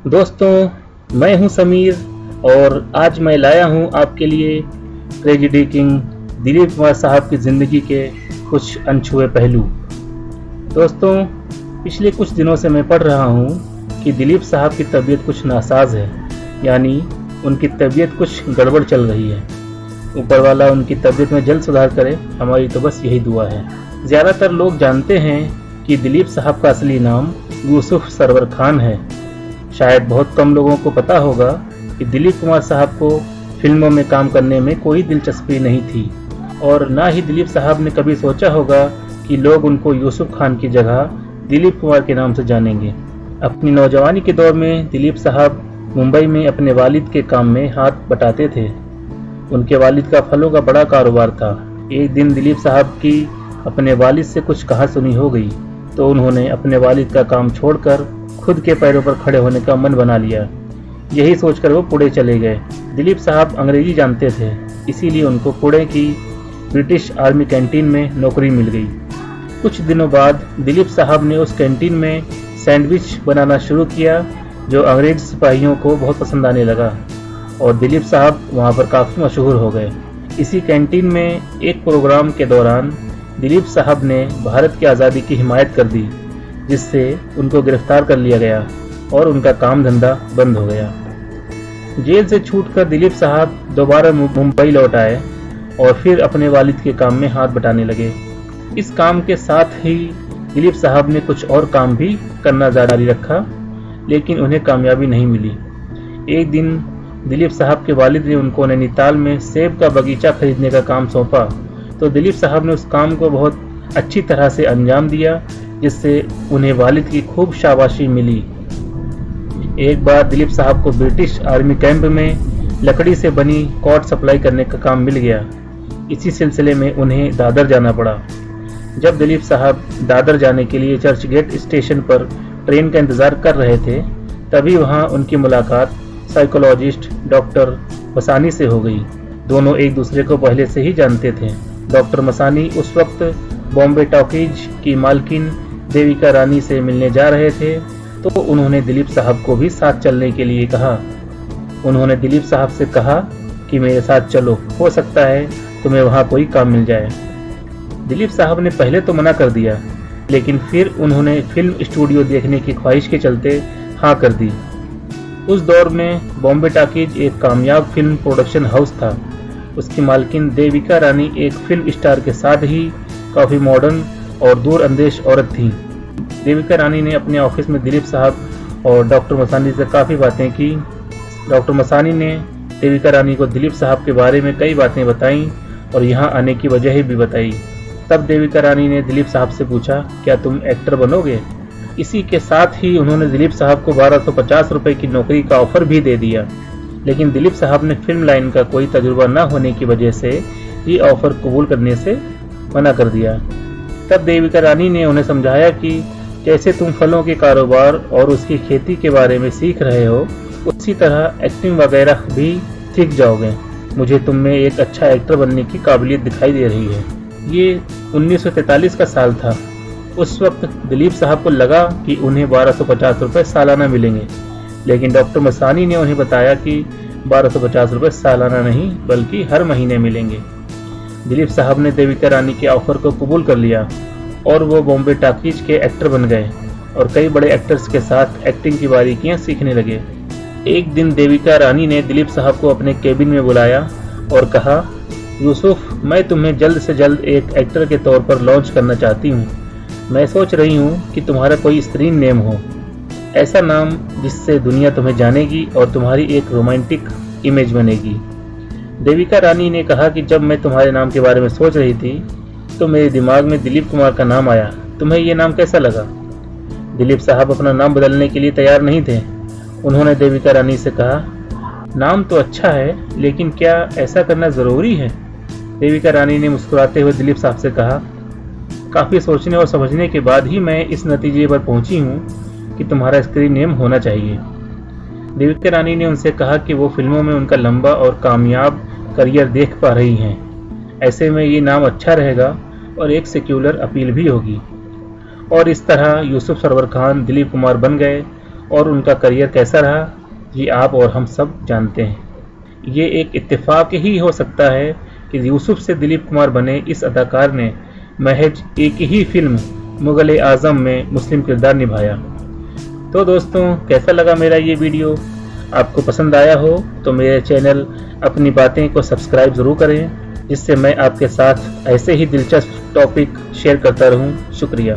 दोस्तों, मैं हूं समीर और आज मैं लाया हूं आपके लिए ट्रेजेडी किंग दिलीप कुमार साहब की ज़िंदगी के कुछ अनछुए पहलू। दोस्तों, पिछले कुछ दिनों से मैं पढ़ रहा हूं कि दिलीप साहब की तबीयत कुछ नासाज है, यानी उनकी तबीयत कुछ गड़बड़ चल रही है। ऊपर वाला उनकी तबीयत में जल्द सुधार करे, हमारी तो बस यही दुआ है। ज़्यादातर लोग जानते हैं कि दिलीप साहब का असली नाम यूसुफ सरवर खान है। शायद बहुत कम लोगों को पता होगा कि दिलीप कुमार साहब को फिल्मों में काम करने में कोई दिलचस्पी नहीं थी और ना ही दिलीप साहब ने कभी सोचा होगा कि लोग उनको यूसुफ खान की जगह दिलीप कुमार के नाम से जानेंगे। अपनी नौजवानी के दौर में दिलीप साहब मुंबई में अपने वालिद के काम में हाथ बटाते थे। उनके वालिद का फलों का बड़ा कारोबार था। एक दिन दिलीप साहब की अपने वालिद से कुछ कहासुनी हो गई तो उन्होंने अपने वालिद का काम छोड़कर खुद के पैरों पर खड़े होने का मन बना लिया। यही सोचकर वो पुणे चले गए। दिलीप साहब अंग्रेजी जानते थे, इसीलिए उनको पुणे की ब्रिटिश आर्मी कैंटीन में नौकरी मिल गई। कुछ दिनों बाद दिलीप साहब ने उस कैंटीन में सैंडविच बनाना शुरू किया, जो अंग्रेज सिपाहियों को बहुत पसंद आने लगा और दिलीप साहब वहाँ पर काफ़ी मशहूर हो गए। इसी कैंटीन में एक प्रोग्राम के दौरान दिलीप साहब ने भारत की आज़ादी की हिमायत कर दी, जिससे उनको गिरफ्तार कर लिया गया और उनका काम धंधा बंद हो गया। जेल से छूटकर दिलीप साहब दोबारा मुंबई लौट आए और फिर अपने वालिद के काम में हाथ बटाने लगे। इस काम के साथ ही दिलीप साहब ने कुछ और काम भी करना जारी रखा, लेकिन उन्हें कामयाबी नहीं मिली। एक दिन दिलीप साहब के वालिद ने उनको नैनीताल में सेब का बगीचा खरीदने का काम सौंपा, तो दिलीप साहब ने उस काम को बहुत अच्छी तरह से अंजाम दिया, जिससे उन्हें वालिद की खूब शाबाशी मिली। एक बार दिलीप साहब को ब्रिटिश आर्मी कैंप में लकड़ी से बनी कॉट सप्लाई करने का काम मिल गया। इसी सिलसिले में उन्हें दादर जाना पड़ा। जब दिलीप साहब दादर जाने के लिए चर्च गेट स्टेशन पर ट्रेन का इंतज़ार कर रहे थे, तभी वहां उनकी मुलाकात साइकोलॉजिस्ट डॉक्टर मसानी से हो गई। दोनों एक दूसरे को पहले से ही जानते थे। डॉक्टर मसानी उस वक्त बॉम्बे टॉकीज की मालकिन देविका रानी से मिलने जा रहे थे, तो उन्होंने दिलीप साहब को भी साथ चलने के लिए कहा। उन्होंने दिलीप साहब से कहा कि मेरे साथ चलो, हो सकता है तुम्हें वहाँ कोई काम मिल जाए। दिलीप साहब ने पहले तो मना कर दिया, लेकिन फिर उन्होंने फिल्म स्टूडियो देखने की ख्वाहिश के चलते हाँ कर दी। उस दौर में बॉम्बे टॉकीज एक कामयाब फिल्म प्रोडक्शन हाउस था। उसकी मालकिन देविका रानी एक फिल्म स्टार के साथ ही काफ़ी मॉडर्न और दूर अंदेश औरत थी। देविका रानी ने अपने ऑफिस में दिलीप साहब और डॉक्टर मसानी से काफ़ी बातें की। डॉक्टर मसानी ने देविका रानी को दिलीप साहब के बारे में कई बातें बताईं और यहाँ आने की वजह भी बताई। तब देविका रानी ने दिलीप साहब से पूछा, क्या तुम एक्टर बनोगे? इसी के साथ ही उन्होंने दिलीप साहब को 1250 रुपये की नौकरी का ऑफर भी दे दिया, लेकिन दिलीप साहब ने फिल्म लाइन का कोई तजुर्बा न होने की वजह से ये ऑफर कबूल करने से मना कर दिया। तब देविका रानी ने उन्हें समझाया कि जैसे तुम फलों के कारोबार और उसकी खेती के बारे में सीख रहे हो, उसी तरह एक्टिंग वगैरह भी सीख जाओगे। मुझे तुम में एक अच्छा एक्टर बनने की काबिलियत दिखाई दे रही है। ये 1943 का साल था। उस वक्त दिलीप साहब को लगा कि उन्हें 1250 रुपये सालाना मिलेंगे, लेकिन डॉक्टर मसानी ने उन्हें बताया कि 1250 रुपये सालाना नहीं बल्कि हर महीने मिलेंगे। दिलीप साहब ने देविका रानी के ऑफर को कबूल कर लिया और वो बॉम्बे टॉकीज के एक्टर बन गए और कई बड़े एक्टर्स के साथ एक्टिंग की बारीकियां सीखने लगे। एक दिन देविका रानी ने दिलीप साहब को अपने केबिन में बुलाया और कहा, यूसुफ, मैं तुम्हें जल्द से जल्द एक एक्टर के तौर पर लॉन्च करना चाहती हूँ। मैं सोच रही हूँ कि तुम्हारा कोई स्क्रीन नेम हो, ऐसा नाम जिससे दुनिया तुम्हें जानेगी और तुम्हारी एक रोमांटिक इमेज बनेगी। देविका रानी ने कहा कि जब मैं तुम्हारे नाम के बारे में सोच रही थी तो मेरे दिमाग में दिलीप कुमार का नाम आया। तुम्हें ये नाम कैसा लगा? दिलीप साहब अपना नाम बदलने के लिए तैयार नहीं थे। उन्होंने देविका रानी से कहा, नाम तो अच्छा है, लेकिन क्या ऐसा करना ज़रूरी है? देविका रानी ने मुस्कुराते हुए दिलीप साहब से कहा, काफ़ी सोचने और समझने के बाद ही मैं इस नतीजे पर पहुंची हूं कि तुम्हारा स्क्रीन नेम होना चाहिए। देविका रानी ने उनसे कहा कि वो फिल्मों में उनका लंबा और कामयाब करियर देख पा रही हैं। ऐसे में ये नाम अच्छा रहेगा और एक सेक्युलर अपील भी होगी। और इस तरह यूसुफ सरवर खान दिलीप कुमार बन गए और उनका करियर कैसा रहा ये आप और हम सब जानते हैं। ये एक इत्तेफाक ही हो सकता है कि यूसुफ से दिलीप कुमार बने इस अदाकार ने महज एक ही फिल्म मुगल आजम में मुस्लिम किरदार निभाया। तो दोस्तों, कैसा लगा मेरा ये वीडियो? आपको पसंद आया हो तो मेरे चैनल अपनी बातें को सब्सक्राइब ज़रूर करें, जिससे मैं आपके साथ ऐसे ही दिलचस्प टॉपिक शेयर करता रहूं। शुक्रिया।